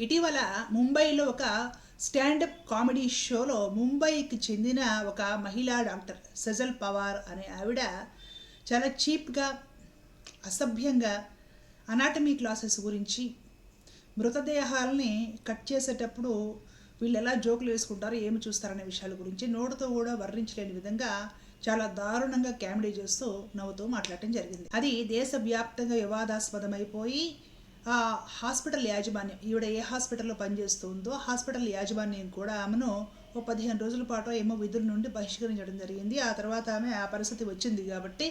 ఇటీవల ముంబైలో ఒక స్టాండప్ కామెడీ షోలో ముంబైకి చెందిన ఒక మహిళా డాక్టర్ సెజల్ పవార్ అనే ఆవిడ చాలా చీప్గా అసభ్యంగా అనాటమీ క్లాసెస్ గురించి మృతదేహాలని కట్ చేసేటప్పుడు వీళ్ళు ఎలా జోకులు వేసుకుంటారో ఏమి చూస్తారనే విషయాల గురించి నోటితో కూడా వర్ణించలేని విధంగా చాలా దారుణంగా కామెడీ చేస్తూ నవ్వుతూ మాట్లాడటం జరిగింది. అది దేశవ్యాప్తంగా వివాదాస్పదమైపోయి ఆ హాస్పిటల్ యాజమాన్యం, ఈవిడ ఏ హాస్పిటల్లో పనిచేస్తుందో హాస్పిటల్ యాజమాన్యం కూడా ఆమెను ఓ 15 రోజుల పాటు ఏమో విధుల నుండి బహిష్కరించడం జరిగింది. ఆ తర్వాత ఆమె ఆ పరిస్థితి వచ్చింది కాబట్టి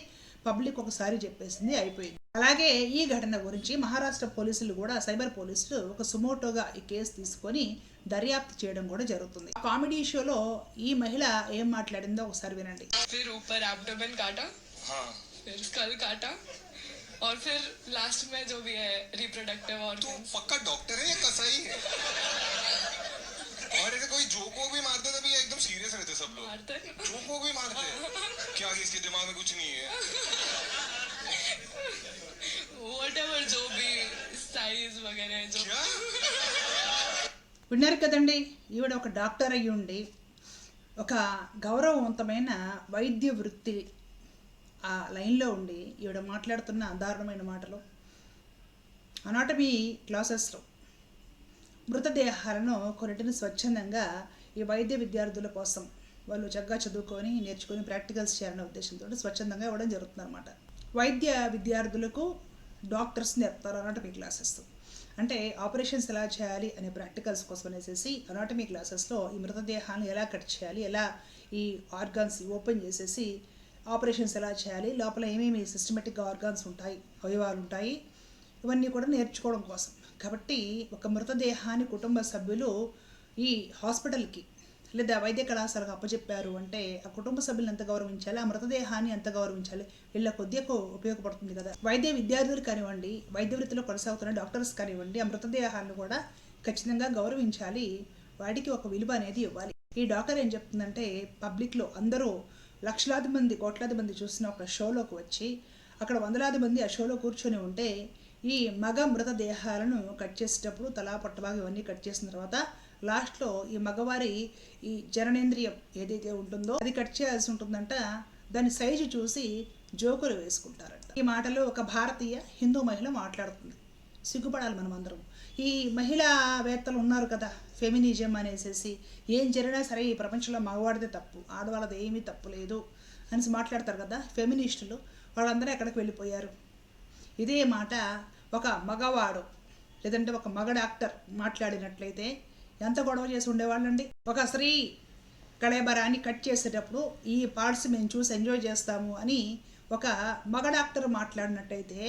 పబ్లిక్ ఒకసారి చెప్పేసింది, అయిపోయింది. అలాగే ఈ ఘటన గురించి మహారాష్ట్ర పోలీసులు కూడా, సైబర్ పోలీసులు ఒక సుమోటోగా ఈ కేసు తీసుకొని దర్యాప్తు చేయడం కూడా జరుగుతుంది. కామెడీ షోలో ఈ మహిళ ఏం మాట్లాడిందో ఒకసారి వినండి. और फिर लास्ट में जो भी है रिप्रोडक्टिव और तो पक्का डॉक्टर है या कसाई है? और ऐसे कोई जोक को भी मारते थे, एकदम सीरियस रहते सब लोग, मारते जोक को भी मारते क्या इसके दिमाग में कुछ नहीं है? व्हाटएवर जो भी साइज वगैरह जो क्या విన్నారు కదండి. ఈవిడ ఒక డాక్టర్ అయ్యి ఉండి ఒక గౌరవవంతమైన వైద్య వృత్తి ఆ లైన్లో ఉండి ఈవిడ మాట్లాడుతున్న దారుణమైన మాటలు. అనాటమీ క్లాసెస్లో మృతదేహాలను కొన్నిటిని స్వచ్ఛందంగా ఈ వైద్య విద్యార్థుల కోసం వాళ్ళు చక్కగా చదువుకొని నేర్చుకొని ప్రాక్టికల్స్ చేయాలనే ఉద్దేశంతో స్వచ్ఛందంగా ఇవ్వడం జరుగుతుంది అనమాట. వైద్య విద్యార్థులకు డాక్టర్స్ నేర్పుతారు అనాటమీ క్లాసెస్. అంటే ఆపరేషన్స్ ఎలా చేయాలి అనే ప్రాక్టికల్స్ కోసం అనేసి అనాటమీ క్లాసెస్లో ఈ మృతదేహాలను ఎలా కట్ చేయాలి, ఎలా ఈ ఆర్గాన్స్ ఓపెన్ చేసేసి ఆపరేషన్స్ ఎలా చేయాలి, లోపల ఏమేమి సిస్టమేటిక్గా ఆర్గాన్స్ ఉంటాయి, అవయవాలు ఉంటాయి, ఇవన్నీ కూడా నేర్చుకోవడం కోసం. కాబట్టి ఒక మృతదేహాన్ని కుటుంబ సభ్యులు ఈ హాస్పిటల్కి లేదా వైద్య కళాశాలకు అప్పచెప్పారు అంటే ఆ కుటుంబ సభ్యులను ఎంత గౌరవించాలి, ఆ మృతదేహాన్ని ఎంత గౌరవించాలి, వీళ్ళ కొద్దిగా ఉపయోగపడుతుంది కదా. వైద్య విద్యార్థులు కానివ్వండి, వైద్య వృత్తిలో కొనసాగుతున్న డాక్టర్స్ కానివ్వండి, ఆ మృతదేహాలను కూడా ఖచ్చితంగా గౌరవించాలి, వాటికి ఒక విలువ అనేది ఇవ్వాలి. ఈ డాక్టర్ ఏం చెప్తుందంటే పబ్లిక్లో అందరూ లక్షలాది మంది కోట్లాది మంది చూసిన ఒక షోలోకి వచ్చి అక్కడ వందలాది మంది ఆ షోలో కూర్చొని ఉంటే ఈ మగ మృతదేహాలను కట్ చేసేటప్పుడు తలా పట్టబాగా ఇవన్నీ కట్ చేసిన తర్వాత లాస్ట్లో ఈ మగవారి ఈ జననేంద్రియం ఏదైతే ఉంటుందో అది కట్ చేయాల్సి ఉంటుందంట. దాని సైజు చూసి జోకులు వేసుకుంటారంట. ఈ మాటలు ఒక భారతీయ హిందూ మహిళ మాట్లాడుతుంది. సిగ్గుపడాలి మనం అందరం. ఈ మహిళావేత్తలు ఉన్నారు కదా, ఫెమినిజం అనేసి ఏం జరిగినా సరే ఈ ప్రపంచంలో మగవాడిదే తప్పు, ఆడవాళ్ళది ఏమీ తప్పు లేదు అనేసి మాట్లాడతారు కదా ఫెమినిస్టులు. వాళ్ళందరూ ఎక్కడికి వెళ్ళిపోయారు? ఇదే మాట ఒక మగవాడు లేదంటే ఒక మగ డాక్టర్ మాట్లాడినట్లయితే ఎంత గొడవ చేసి ఉండేవాళ్ళండి. ఒక స్త్రీ కళేబరాన్ని కట్ చేసేటప్పుడు ఈ పార్ట్స్ మేము చూసి ఎంజాయ్ చేస్తాము అని ఒక మగ డాక్టర్ మాట్లాడినట్టయితే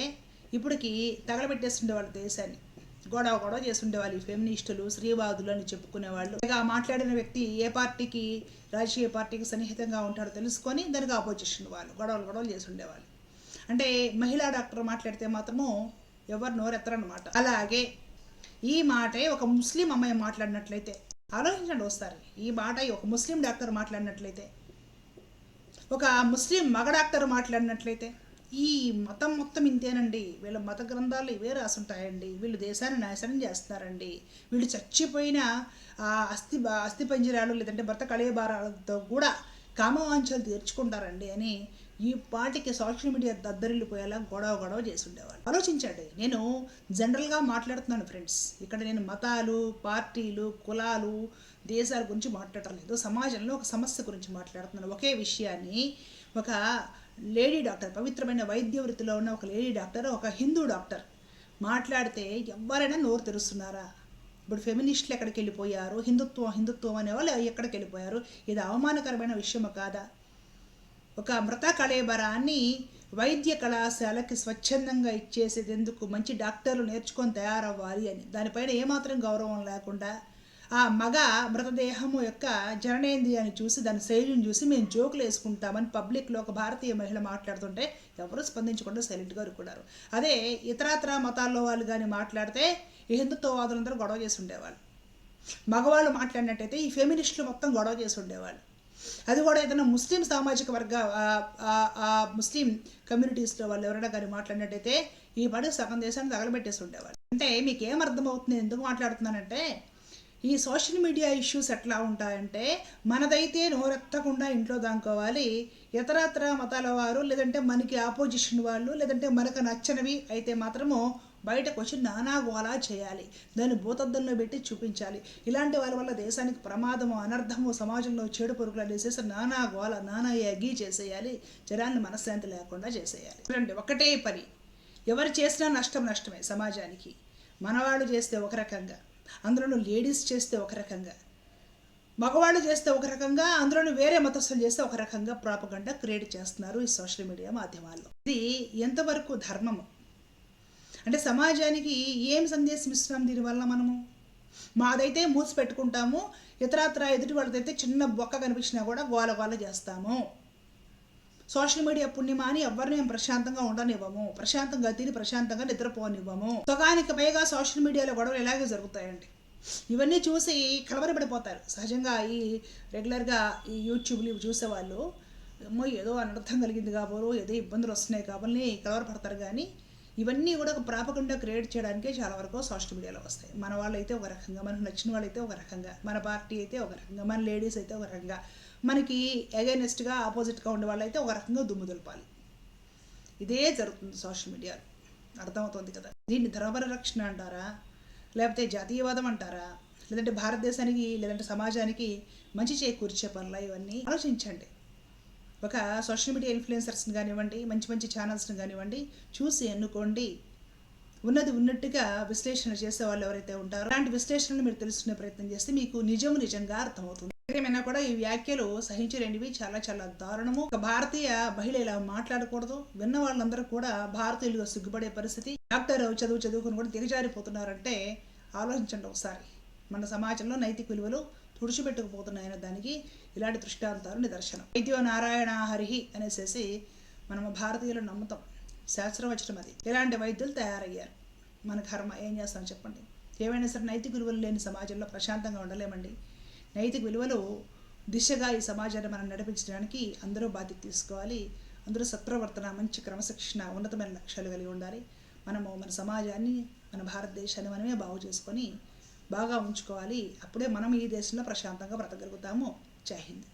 ఇప్పటికి తగలబెట్టేస్తుండే వాళ్ళ దేశాన్ని, గొడవ చేస్తుండేవాళ్ళు ఈ ఫెమినిస్టులు, స్త్రీవాదులు అని చెప్పుకునేవాళ్ళు. ఇక మాట్లాడిన వ్యక్తి ఏ పార్టీకి, రాజకీయ పార్టీకి సన్నిహితంగా ఉంటాడో తెలుసుకొని దానికి ఆపోజిషన్ వాళ్ళు గొడవలు చేస్తుండేవాళ్ళు. అంటే మహిళా డాక్టర్ మాట్లాడితే మాత్రము ఎవరు నోరెత్తరన్నమాట. అలాగే ఈ మాటే ఒక ముస్లిం అమ్మాయి మాట్లాడినట్లయితే ఆలోచించండి ఒకసారి. ఈ మాట ఒక ముస్లిం డాక్టర్ మాట్లాడినట్లయితే, ఒక ముస్లిం మగ డాక్టర్ మాట్లాడినట్లయితే, ఈ మతం మొత్తం ఇంతేనండి, వీళ్ళ మత గ్రంథాలు ఇవే రాసుంటాయండి, వీళ్ళు దేశాన్ని నాశనం చేస్తున్నారండి, వీళ్ళు చచ్చిపోయిన అస్థి పంజరాలు లేదంటే భర్త కళేబారాలతో కూడా కామవాంఛలు తీర్చుకుంటారండి అని ఈ పాటికి సోషల్ మీడియా దద్దరిల్లిపోయేలా గొడవ చేసి ఉండేవాళ్ళు. ఆలోచించండి. నేను జనరల్గా మాట్లాడుతున్నాను ఫ్రెండ్స్. ఇక్కడ నేను మతాలు, పార్టీలు, కులాలు, దేశాల గురించి మాట్లాడటం లేదు. సమాజంలో ఒక సమస్య గురించి మాట్లాడుతున్నాను. ఒకే విషయాన్ని ఒక లేడీ డాక్టర్, పవిత్రమైన వైద్య వృత్తిలో ఉన్న ఒక లేడీ డాక్టర్, ఒక హిందూ డాక్టర్ మాట్లాడితే ఎవరైనా నోరు తెరుస్తున్నారా? ఇప్పుడు ఫెమినిస్టులు ఎక్కడికి వెళ్ళిపోయారు, హిందుత్వం అనేవాళ్ళు ఎక్కడికి వెళ్ళిపోయారు? ఇది అవమానకరమైన విషయమా కాదా? ఒక మృత కళేబరాన్ని వైద్య కళాశాలకి స్వచ్ఛందంగా ఇచ్చేసేది ఎందుకు? మంచి డాక్టర్లు నేర్చుకొని తయారవ్వాలి అని. దానిపైన ఏమాత్రం గౌరవం లేకుండా ఆ మగ మృతదేహము యొక్క జననేంద్రియాన్ని చూసి దాని శైలిని చూసి మేము జోకులు వేసుకుంటామని పబ్లిక్లో ఒక భారతీయ మహిళ మాట్లాడుతుంటే ఎవరు స్పందించకుండా సైలెంట్గా రుక్కున్నారు. అదే ఇతరత్ర మతాల్లో వాళ్ళు కానీ మాట్లాడితే ఈ హిందుత్వవాదులందరూ గొడవ చేసి ఉండేవాళ్ళు. మగవాళ్ళు మాట్లాడినట్టయితే ఈ ఫెమినిస్టులు మొత్తం గొడవ చేసి ఉండేవాళ్ళు. అది కూడా ఏదైనా ముస్లిం సామాజిక వర్గ ముస్లిం కమ్యూనిటీస్లో వాళ్ళు ఎవరైనా కానీ మాట్లాడినట్టయితే ఈ పాటి సగం దేశాన్ని తగలబెట్టేసి ఉండేవాళ్ళు. అంటే మీకు ఏం అర్థమవుతుంది, ఎందుకు మాట్లాడుతున్నానంటే ఈ సోషల్ మీడియా ఇష్యూస్ ఎట్లా ఉంటాయంటే మనదైతే నోరెత్తకుండా ఇంట్లో దానుకోవాలి, ఇతరత్ర మతాల వారు లేదంటే మనకి ఆపోజిషన్ వాళ్ళు లేదంటే మనకు నచ్చనివి అయితే మాత్రము బయటకు వచ్చి నానా గోలా చేయాలి, దాన్ని భూతద్దంలో పెట్టి చూపించాలి. ఇలాంటి వాళ్ళ వల్ల దేశానికి ప్రమాదము, అనర్థము, సమాజంలో చెడు పురుగులు అనేసేసి నానా గోల, నానా యగి చేసేయాలి, జనాన్ని మనశ్శాంతి లేకుండా చేసేయాలి. చూడండి, ఒకటే పని, ఎవరు చేసినా నష్టమే సమాజానికి. మనవాళ్ళు చేస్తే ఒక రకంగా, అందులోనూ లేడీస్ చేస్తే ఒక రకంగా, మగవాళ్ళు చేస్తే ఒక రకంగా, అందులోనూ వేరే మతస్థులు చేస్తే ఒక రకంగా ప్రాపగండా క్రియేట్ చేస్తున్నారు ఈ సోషల్ మీడియా మాధ్యమాల్లో. ఇది ఎంతవరకు ధర్మము? అంటే సమాజానికి ఏం సందేశం ఇస్తున్నాం దీనివల్ల? మనము మాదైతే మూసి పెట్టుకుంటాము, ఇతరత్ర ఎదుటి వాళ్ళదైతే చిన్న బొక్క కనిపించినా కూడా గోల చేస్తాము. సోషల్ మీడియా పుణ్యమా అని ఎవరిని మేము ప్రశాంతంగా ఉండనివ్వము, ప్రశాంతంగా తిని ప్రశాంతంగా నిద్రపోనివ్వము. సగానికి పైగా సోషల్ మీడియాలో గొడవలు ఇలాగే జరుగుతాయండి. ఇవన్నీ చూసి కలవరపడిపోతారు. సహజంగా ఈ రెగ్యులర్గా ఈ యూట్యూబ్లు ఇవి చూసేవాళ్ళు ఏదో అనర్థం కలిగింది కాబోలు, ఏదో ఇబ్బందులు వస్తున్నాయి కాబట్టి కలవరపడతారు. కానీ ఇవన్నీ కూడా ఒక ప్రాపగండా క్రియేట్ చేయడానికే చాలా వరకు సోషల్ మీడియాలో వస్తాయి. మన వాళ్ళు అయితే ఒక రకంగా, మనకు నచ్చిన వాళ్ళు అయితే ఒక రకంగా, మన పార్టీ అయితే ఒక రకంగా, మన లేడీస్ అయితే ఒక రకంగా, మనకి అగైనెస్ట్గా ఆపోజిట్గా ఉండే వాళ్ళు అయితే ఒక రకంగా దుమ్ము దులపాలి. ఇదే జరుగుతుంది సోషల్ మీడియాలో. అర్థమవుతుంది కదా. దీన్ని ధర్మపరిరక్షణ అంటారా, లేకపోతే జాతీయవాదం అంటారా, లేదంటే భారతదేశానికి లేదంటే సమాజానికి మంచి చేకూర్చే పనుల? ఇవన్నీ ఆలోచించండి. ఒక సోషల్ మీడియా ఇన్ఫ్లుయెన్సర్స్ని కానివ్వండి, మంచి ఛానల్స్ని కానివ్వండి, చూసి ఎన్నుకోండి. ఉన్నది ఉన్నట్టుగా విశ్లేషణ చేసే వాళ్ళు ఎవరైతే ఉంటారో అలాంటి విశ్లేషణలు మీరు తెలుసుకునే ప్రయత్నం చేస్తే మీకు నిజంగా అర్థమవుతుంది. ఏమైనా కూడా ఈ వ్యాఖ్యలు సహించలేనివి, చాలా దారుణము. ఒక భారతీయ మహిళ ఇలా మాట్లాడకూడదు. విన్న వాళ్ళందరూ కూడా భారతీయులుగా సిగ్గుపడే పరిస్థితి. డాక్టర్ చదువుకుని కూడా దిగజారిపోతున్నారంటే ఆలోచించండి ఒకసారి. మన సమాజంలో నైతిక విలువలు తుడిచిపెట్టుకుపోతున్నాయనే దానికి ఇలాంటి దృష్టాంతాలు నిదర్శనం. వైద్యో నారాయణ హరిహి అనేసి మనము భారతీయులు నమ్ముతాం, శాస్త్రవచనం అది. ఇలాంటి వైద్యులు తయారయ్యారు. మన కర్మ, ఏం చేస్తాం చెప్పండి. ఏమైనా సరే నైతిక విలువలు లేని సమాజంలో ప్రశాంతంగా ఉండలేమండి. నైతిక విలువలు దిశగా ఈ సమాజాన్ని మనం నడిపించడానికి అందరూ బాధ్యత తీసుకోవాలి. అందరూ సత్ప్రవర్తన, మంచి క్రమశిక్షణ, ఉన్నతమైన లక్ష్యాలు కలిగి ఉండాలి. మనము మన సమాజాన్ని, మన భారతదేశాన్ని మనమే బాగు చేసుకొని బాగా ఉంచుకోవాలి. అప్పుడే మనం ఈ దేశంలో ప్రశాంతంగా బ్రతకగలుగుతాము. జై హింద్.